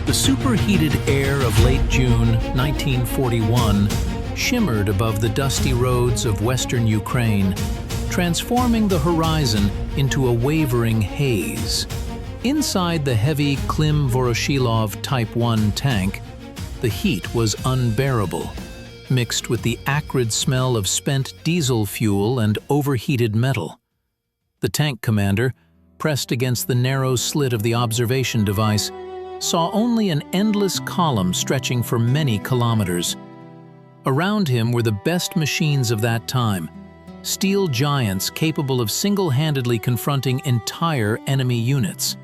The superheated air of late June 1941 shimmered above the dusty roads of western Ukraine, transforming the horizon into a wavering haze. Inside the heavy Klim Voroshilov Type 1 tank, the heat was unbearable, mixed with the acrid smell of spent diesel fuel and overheated metal. The tank commander, pressed against the narrow slit of the observation device, saw only an endless column stretching for many kilometers. Around him were the best machines of that time, steel giants capable of single-handedly confronting entire enemy units.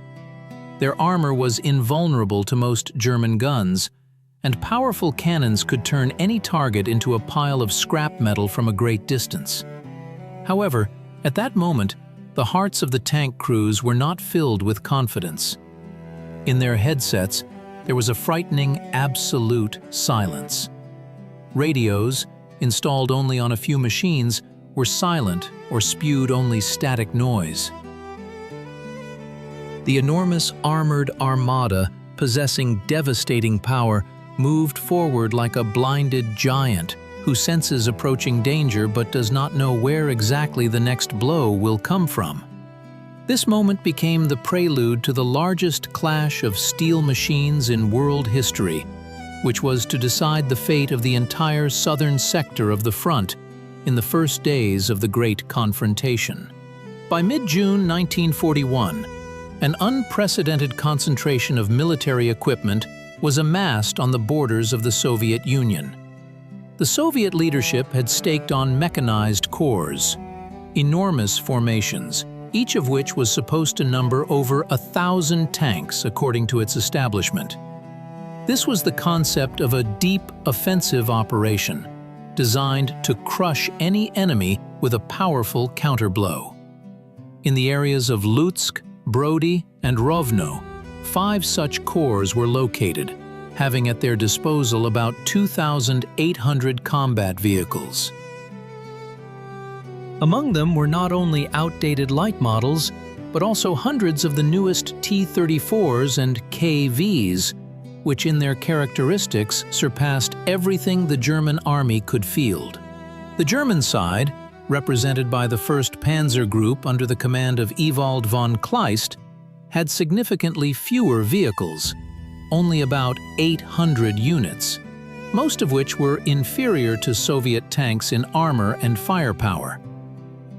Their armor was invulnerable to most German guns, and powerful cannons could turn any target into a pile of scrap metal from a great distance. However, at that moment, the hearts of the tank crews were not filled with confidence. In their headsets, there was a frightening, absolute silence. Radios, installed only on a few machines, were silent or spewed only static noise. The enormous armored armada, possessing devastating power, moved forward like a blinded giant who senses approaching danger but does not know where exactly the next blow will come from. This moment became the prelude to the largest clash of steel machines in world history, which was to decide the fate of the entire southern sector of the front in the first days of the Great Confrontation. By mid-June 1941, an unprecedented concentration of military equipment was amassed on the borders of the Soviet Union. The Soviet leadership had staked on mechanized corps, enormous formations, each of which was supposed to number over 1,000 tanks according to its establishment. This was the concept of a deep offensive operation, designed to crush any enemy with a powerful counterblow. In the areas of Lutsk, Brody, and Rovno, 5 such corps were located, having at their disposal about 2,800 combat vehicles. Among them were not only outdated light models, but also hundreds of the newest T-34s and KVs, which in their characteristics surpassed everything the German army could field. The German side, represented by the 1st Panzer Group under the command of Ewald von Kleist, had significantly fewer vehicles, only about 800 units, most of which were inferior to Soviet tanks in armor and firepower.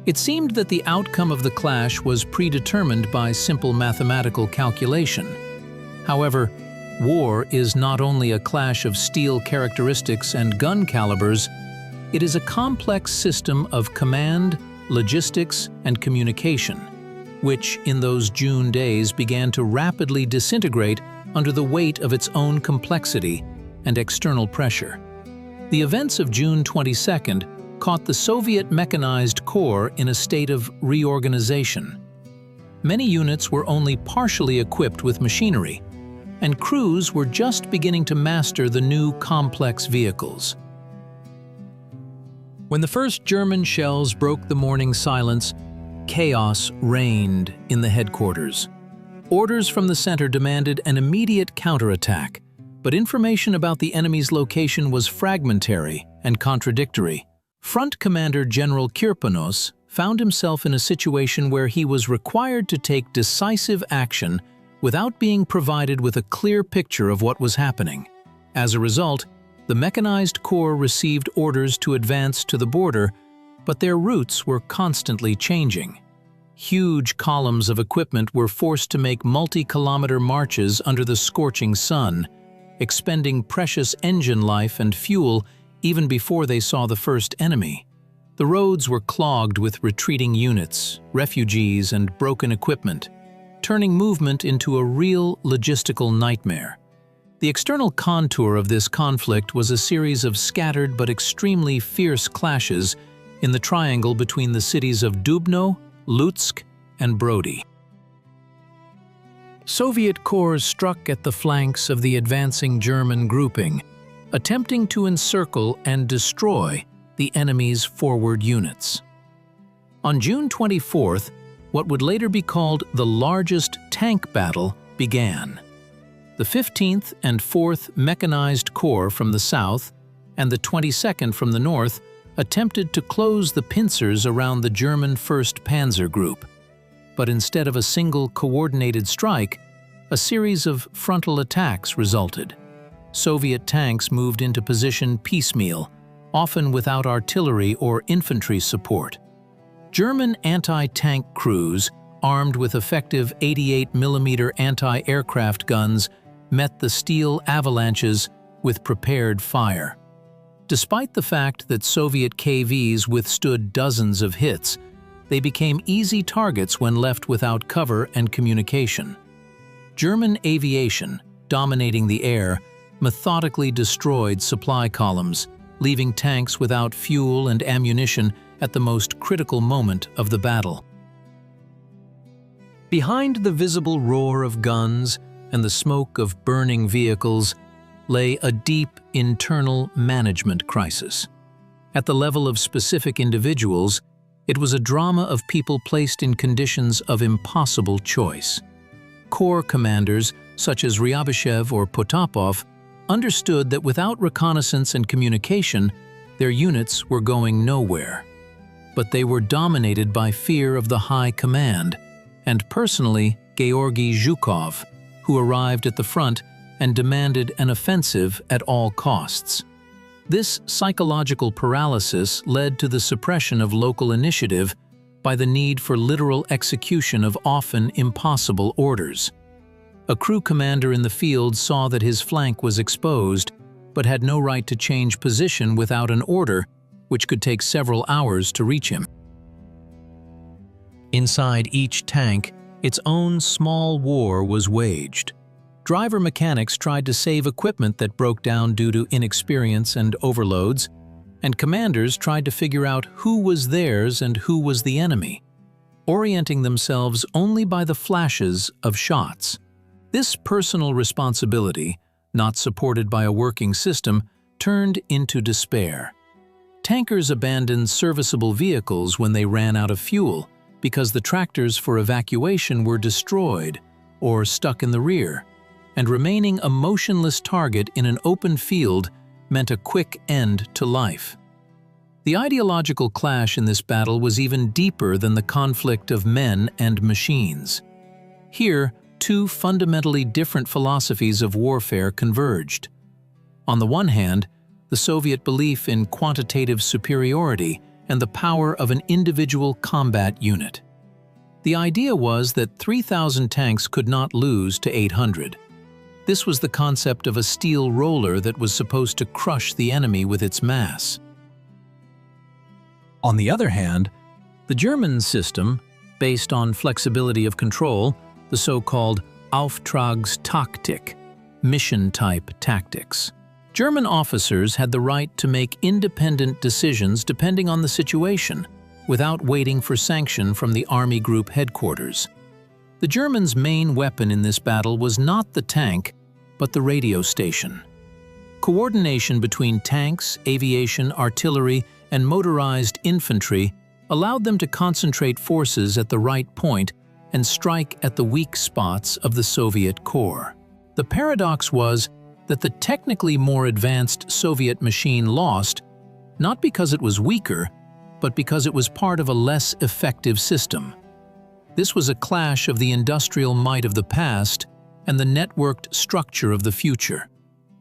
It seemed that the outcome of the clash was predetermined by simple mathematical calculation. However, war is not only a clash of steel characteristics and gun calibers, it is a complex system of command, logistics, and communication, which in those June days began to rapidly disintegrate under the weight of its own complexity and external pressure. The events of June 22nd caught the Soviet Mechanized Corps in a state of reorganization. Many units were only partially equipped with machinery, and crews were just beginning to master the new complex vehicles. When the first German shells broke the morning silence, chaos reigned in the headquarters. Orders from the center demanded an immediate counterattack, but information about the enemy's location was fragmentary and contradictory. Front Commander General Kirponos found himself in a situation where he was required to take decisive action without being provided with a clear picture of what was happening. As a result, the Mechanized Corps received orders to advance to the border, but their routes were constantly changing. Huge columns of equipment were forced to make multi-kilometer marches under the scorching sun, expending precious engine life and fuel even before they saw the first enemy. The roads were clogged with retreating units, refugees, and broken equipment, turning movement into a real logistical nightmare. The external contour of this conflict was a series of scattered but extremely fierce clashes in the triangle between the cities of Dubno, Lutsk, and Brody. Soviet corps struck at the flanks of the advancing German grouping, attempting to encircle and destroy the enemy's forward units. On June 24th, what would later be called the largest tank battle began. The 15th and 4th Mechanized Corps from the south and the 22nd from the north attempted to close the pincers around the German 1st Panzer Group. But instead of a single coordinated strike, a series of frontal attacks resulted. Soviet tanks moved into position piecemeal, often without artillery or infantry support. German anti-tank crews, armed with effective 88mm anti-aircraft guns, met the steel avalanches with prepared fire. Despite the fact that Soviet KVs withstood dozens of hits, they became easy targets when left without cover and communication. German aviation, dominating the air, methodically destroyed supply columns, leaving tanks without fuel and ammunition at the most critical moment of the battle. Behind the visible roar of guns and the smoke of burning vehicles lay a deep internal management crisis. At the level of specific individuals, it was a drama of people placed in conditions of impossible choice. Corps commanders, such as Ryabyshev or Potapov, understood that without reconnaissance and communication, their units were going nowhere. But they were dominated by fear of the high command, and personally, Georgy Zhukov, who arrived at the front and demanded an offensive at all costs. This psychological paralysis led to the suppression of local initiative by the need for literal execution of often impossible orders. A crew commander in the field saw that his flank was exposed, but had no right to change position without an order, which could take several hours to reach him. Inside each tank, its own small war was waged. Driver mechanics tried to save equipment that broke down due to inexperience and overloads, and commanders tried to figure out who was theirs and who was the enemy, orienting themselves only by the flashes of shots. This personal responsibility, not supported by a working system, turned into despair. Tankers abandoned serviceable vehicles when they ran out of fuel because the tractors for evacuation were destroyed or stuck in the rear, and remaining a motionless target in an open field meant a quick end to life. The ideological clash in this battle was even deeper than the conflict of men and machines. Here, two fundamentally different philosophies of warfare converged. On the one hand, the Soviet belief in quantitative superiority and the power of an individual combat unit. The idea was that 3,000 tanks could not lose to 800. This was the concept of a steel roller that was supposed to crush the enemy with its mass. On the other hand, the German system, based on flexibility of control, the so-called Auftragstaktik, mission-type tactics. German officers had the right to make independent decisions depending on the situation, without waiting for sanction from the Army Group headquarters. The Germans' main weapon in this battle was not the tank, but the radio station. Coordination between tanks, aviation, artillery, and motorized infantry allowed them to concentrate forces at the right point and strike at the weak spots of the Soviet Corps. The paradox was that the technically more advanced Soviet machine lost, not because it was weaker, but because it was part of a less effective system. This was a clash of the industrial might of the past and the networked structure of the future,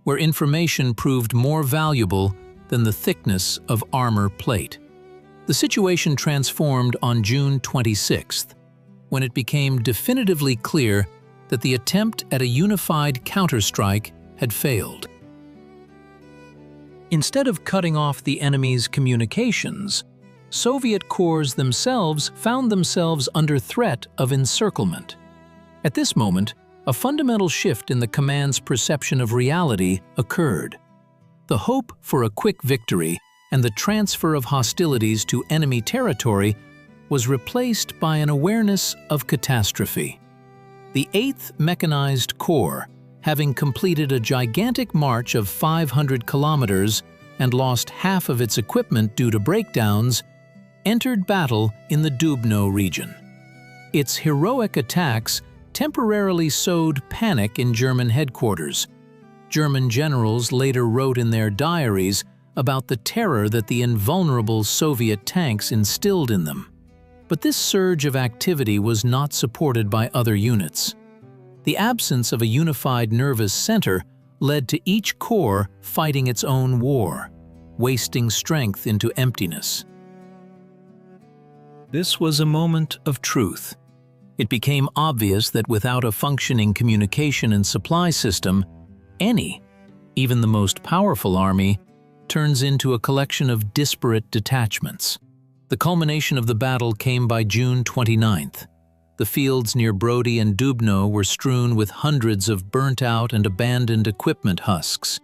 where information proved more valuable than the thickness of armor plate. The situation transformed on June 26th, when it became definitively clear that the attempt at a unified counterstrike had failed. Instead of cutting off the enemy's communications, Soviet corps themselves found themselves under threat of encirclement. At this moment, a fundamental shift in the command's perception of reality occurred. The hope for a quick victory and the transfer of hostilities to enemy territory was replaced by an awareness of catastrophe. The 8th Mechanized Corps, having completed a gigantic march of 500 kilometers and lost half of its equipment due to breakdowns, entered battle in the Dubno region. Its heroic attacks temporarily sowed panic in German headquarters. German generals later wrote in their diaries about the terror that the invulnerable Soviet tanks instilled in them. But this surge of activity was not supported by other units. The absence of a unified nervous center led to each corps fighting its own war, wasting strength into emptiness. This was a moment of truth. It became obvious that without a functioning communication and supply system, any, even the most powerful army, turns into a collection of disparate detachments. The culmination of the battle came by June 29th. The fields near Brody and Dubno were strewn with hundreds of burnt-out and abandoned equipment husks.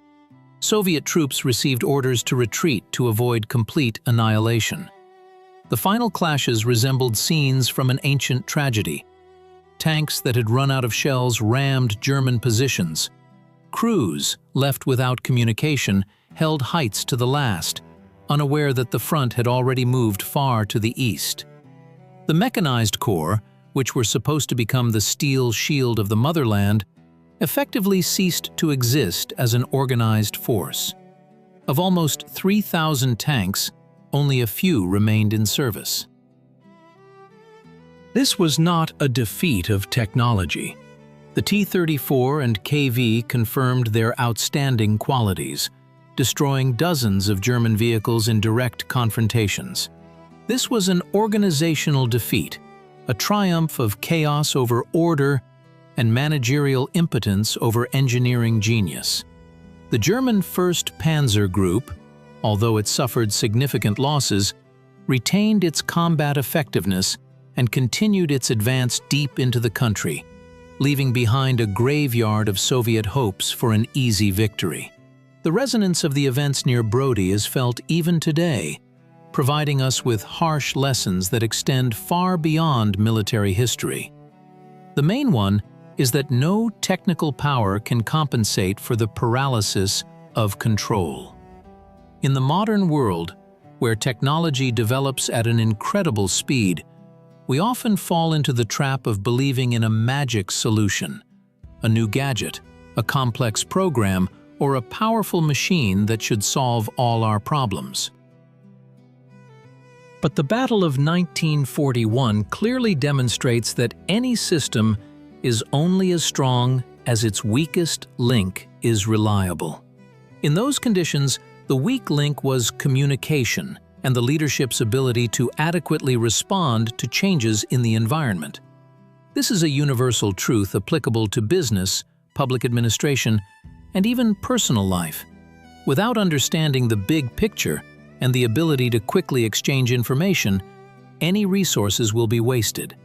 Soviet troops received orders to retreat to avoid complete annihilation. The final clashes resembled scenes from an ancient tragedy. Tanks that had run out of shells rammed German positions. Crews, left without communication, held heights to the last, unaware that the front had already moved far to the east. The mechanized corps, which were supposed to become the steel shield of the motherland, effectively ceased to exist as an organized force. Of almost 3,000 tanks, only a few remained in service. This was not a defeat of technology. The T-34 and KV confirmed their outstanding qualities, destroying dozens of German vehicles in direct confrontations. This was an organizational defeat, a triumph of chaos over order and managerial impotence over engineering genius. The German 1st Panzer Group, although it suffered significant losses, retained its combat effectiveness and continued its advance deep into the country, leaving behind a graveyard of Soviet hopes for an easy victory. The resonance of the events near Brody is felt even today, providing us with harsh lessons that extend far beyond military history. The main one is that no technical power can compensate for the paralysis of control. In the modern world, where technology develops at an incredible speed, we often fall into the trap of believing in a magic solution, a new gadget, a complex program, or a powerful machine that should solve all our problems. But the Battle of 1941 clearly demonstrates that any system is only as strong as its weakest link is reliable. In those conditions, the weak link was communication and the leadership's ability to adequately respond to changes in the environment. This is a universal truth applicable to business, public administration, and even personal life. Without understanding the big picture and the ability to quickly exchange information, any resources will be wasted.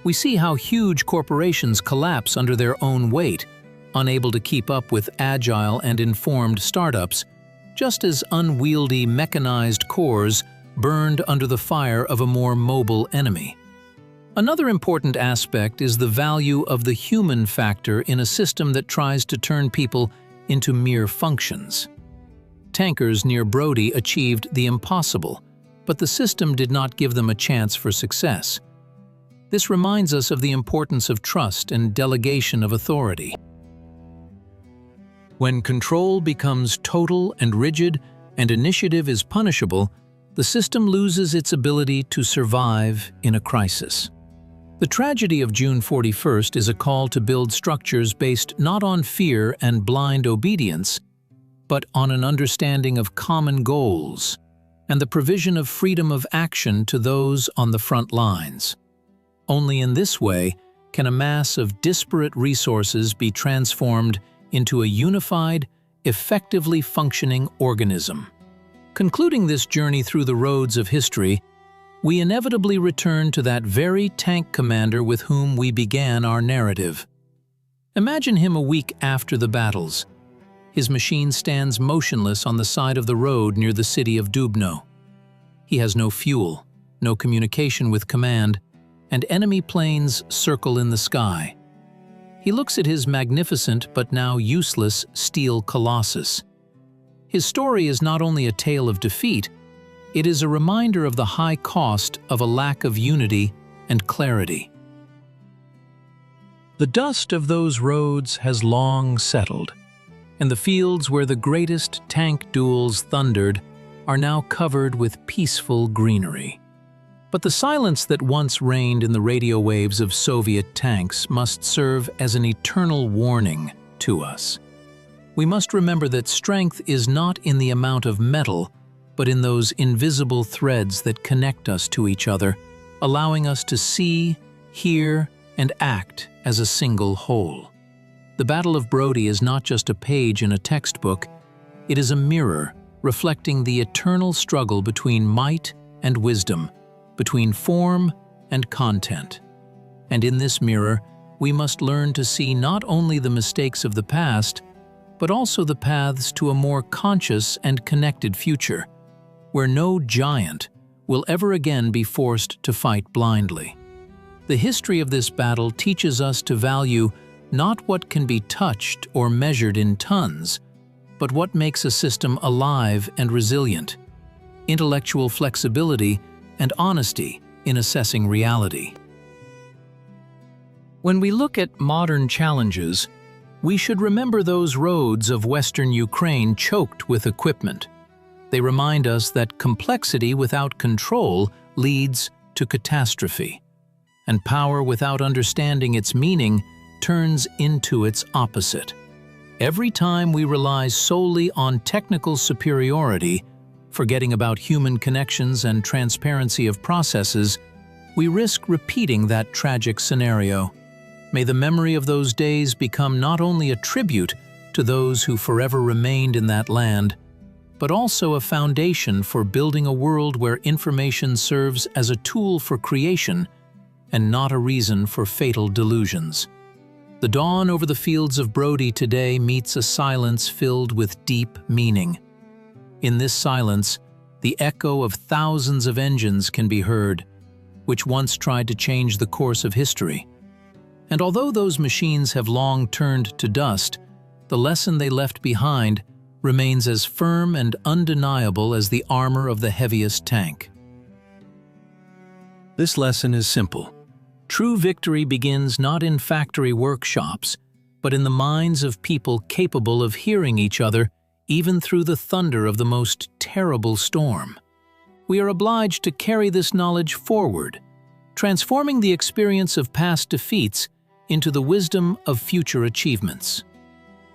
We see how huge corporations collapse under their own weight, unable to keep up with agile and informed startups, just as unwieldy mechanized corps burned under the fire of a more mobile enemy. Another important aspect is the value of the human factor in a system that tries to turn people into mere functions. Tankers near Brody achieved the impossible, but the system did not give them a chance for success. This reminds us of the importance of trust and delegation of authority. When control becomes total and rigid and initiative is punishable, the system loses its ability to survive in a crisis. The tragedy of June 41st is a call to build structures based not on fear and blind obedience, but on an understanding of common goals and the provision of freedom of action to those on the front lines. Only in this way can a mass of disparate resources be transformed into a unified, effectively functioning organism. Concluding this journey through the roads of history, we inevitably return to that very tank commander with whom we began our narrative. Imagine him a week after the battles. His machine stands motionless on the side of the road near the city of Dubno. He has no fuel, no communication with command, and enemy planes circle in the sky. He looks at his magnificent but now useless steel colossus. His story is not only a tale of defeat, it is a reminder of the high cost of a lack of unity and clarity. The dust of those roads has long settled, and the fields where the greatest tank duels thundered are now covered with peaceful greenery. But the silence that once reigned in the radio waves of Soviet tanks must serve as an eternal warning to us. We must remember that strength is not in the amount of metal, but in those invisible threads that connect us to each other, allowing us to see, hear, and act as a single whole. The Battle of Brody is not just a page in a textbook, it is a mirror reflecting the eternal struggle between might and wisdom, between form and content. And in this mirror, we must learn to see not only the mistakes of the past, but also the paths to a more conscious and connected future, where no giant will ever again be forced to fight blindly. The history of this battle teaches us to value not what can be touched or measured in tons, but what makes a system alive and resilient, intellectual flexibility and honesty in assessing reality. When we look at modern challenges, we should remember those roads of Western Ukraine choked with equipment. They remind us that complexity without control leads to catastrophe, and power without understanding its meaning turns into its opposite. Every time we rely solely on technical superiority, forgetting about human connections and transparency of processes, we risk repeating that tragic scenario. May the memory of those days become not only a tribute to those who forever remained in that land, but also a foundation for building a world where information serves as a tool for creation and not a reason for fatal delusions. The dawn over the fields of Brody today meets a silence filled with deep meaning. In this silence, the echo of thousands of engines can be heard, which once tried to change the course of history. And although those machines have long turned to dust, the lesson they left behind remains as firm and undeniable as the armor of the heaviest tank. This lesson is simple. True victory begins not in factory workshops, but in the minds of people capable of hearing each other even through the thunder of the most terrible storm. We are obliged to carry this knowledge forward, transforming the experience of past defeats into the wisdom of future achievements.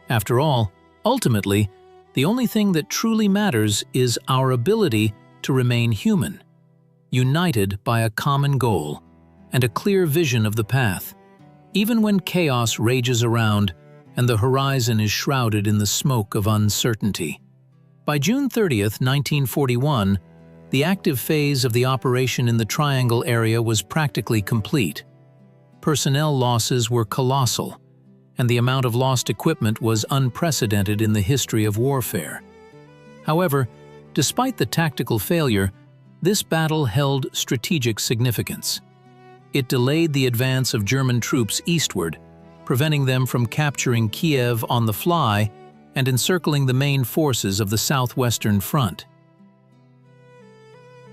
After all, ultimately, the only thing that truly matters is our ability to remain human, united by a common goal and a clear vision of the path, even when chaos rages around and the horizon is shrouded in the smoke of uncertainty. By June 30th, 1941, the active phase of the operation in the Triangle area was practically complete. Personnel losses were colossal, and the amount of lost equipment was unprecedented in the history of warfare. However, despite the tactical failure, this battle held strategic significance. It delayed the advance of German troops eastward, preventing them from capturing Kiev on the fly and encircling the main forces of the southwestern front.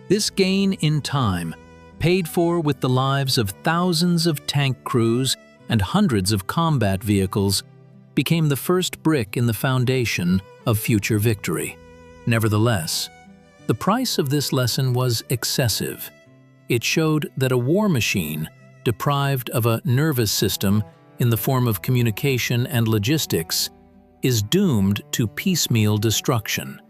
This gain in time, paid for with the lives of thousands of tank crews and hundreds of combat vehicles, became the first brick in the foundation of future victory. Nevertheless, the price of this lesson was excessive. It showed that a war machine, deprived of a nervous system in the form of communication and logistics, is doomed to piecemeal destruction.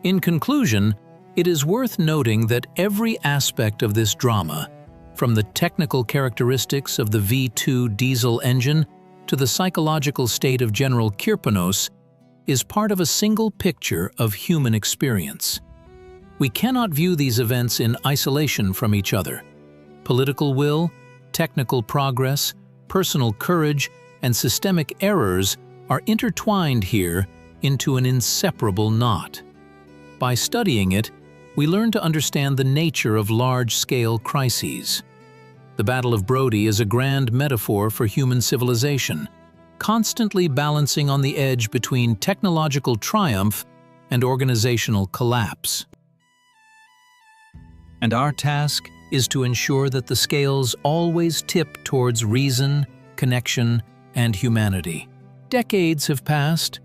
In conclusion, it is worth noting that every aspect of this drama, from the technical characteristics of the V2 diesel engine to the psychological state of General Kirponos, is part of a single picture of human experience. We cannot view these events in isolation from each other. Political will, technical progress, personal courage, and systemic errors are intertwined here into an inseparable knot. By studying it, we learn to understand the nature of large-scale crises. The Battle of Brody is a grand metaphor for human civilization, constantly balancing on the edge between technological triumph and organizational collapse. And our task is to ensure that the scales always tip towards reason, connection, and humanity. Decades have passed,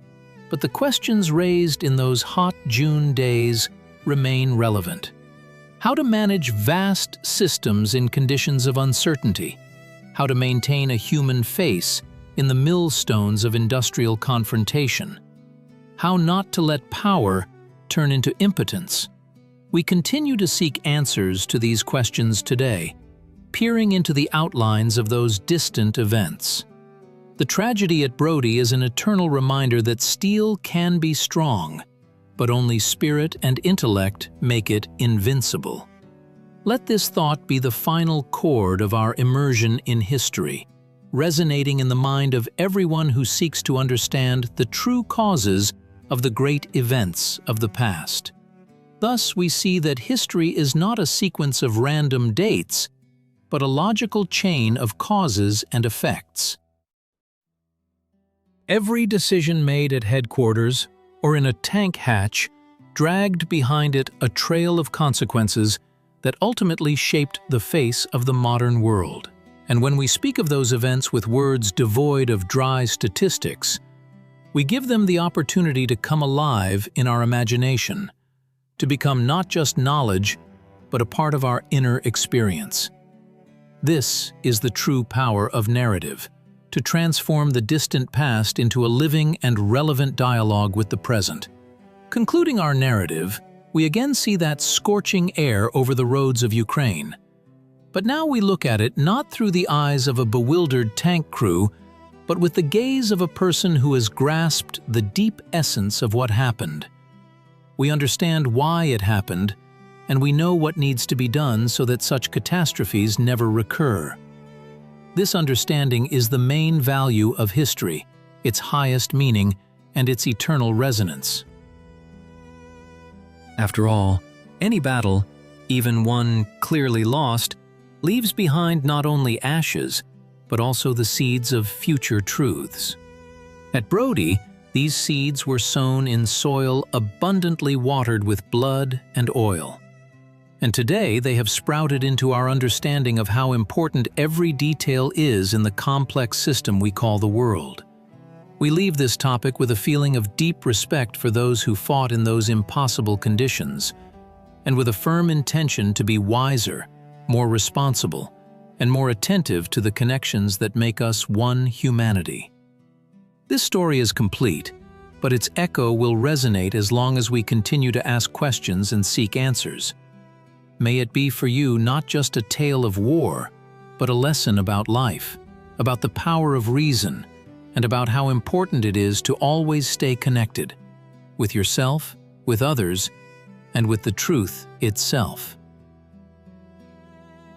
but the questions raised in those hot June days remain relevant. How to manage vast systems in conditions of uncertainty? How to maintain a human face in the millstones of industrial confrontation? How not to let power turn into impotence? We continue to seek answers to these questions today, peering into the outlines of those distant events. The tragedy at Brody is an eternal reminder that steel can be strong, but only spirit and intellect make it invincible. Let this thought be the final chord of our immersion in history, resonating in the mind of everyone who seeks to understand the true causes of the great events of the past. Thus, we see that history is not a sequence of random dates, but a logical chain of causes and effects. Every decision made at headquarters or in a tank hatch dragged behind it a trail of consequences that ultimately shaped the face of the modern world. And when we speak of those events with words devoid of dry statistics, we give them the opportunity to come alive in our imagination, to become not just knowledge, but a part of our inner experience. This is the true power of narrative, to transform the distant past into a living and relevant dialogue with the present. Concluding our narrative, we again see that scorching air over the roads of Ukraine. But now we look at it not through the eyes of a bewildered tank crew, but with the gaze of a person who has grasped the deep essence of what happened. We understand why it happened, and we know what needs to be done so that such catastrophes never recur. This understanding is the main value of history, its highest meaning, and its eternal resonance. After all, any battle, even one clearly lost, leaves behind not only ashes, but also the seeds of future truths. At Brody, these seeds were sown in soil abundantly watered with blood and oil. And today they have sprouted into our understanding of how important every detail is in the complex system we call the world. We leave this topic with a feeling of deep respect for those who fought in those impossible conditions, and with a firm intention to be wiser, more responsible, and more attentive to the connections that make us one humanity. This story is complete, but its echo will resonate as long as we continue to ask questions and seek answers. May it be for you not just a tale of war, but a lesson about life, about the power of reason, and about how important it is to always stay connected with yourself, with others, and with the truth itself.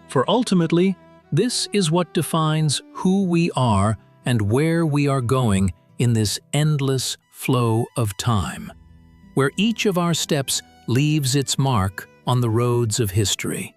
For ultimately, this is what defines who we are and where we are going in this endless flow of time, where each of our steps leaves its mark on the roads of history.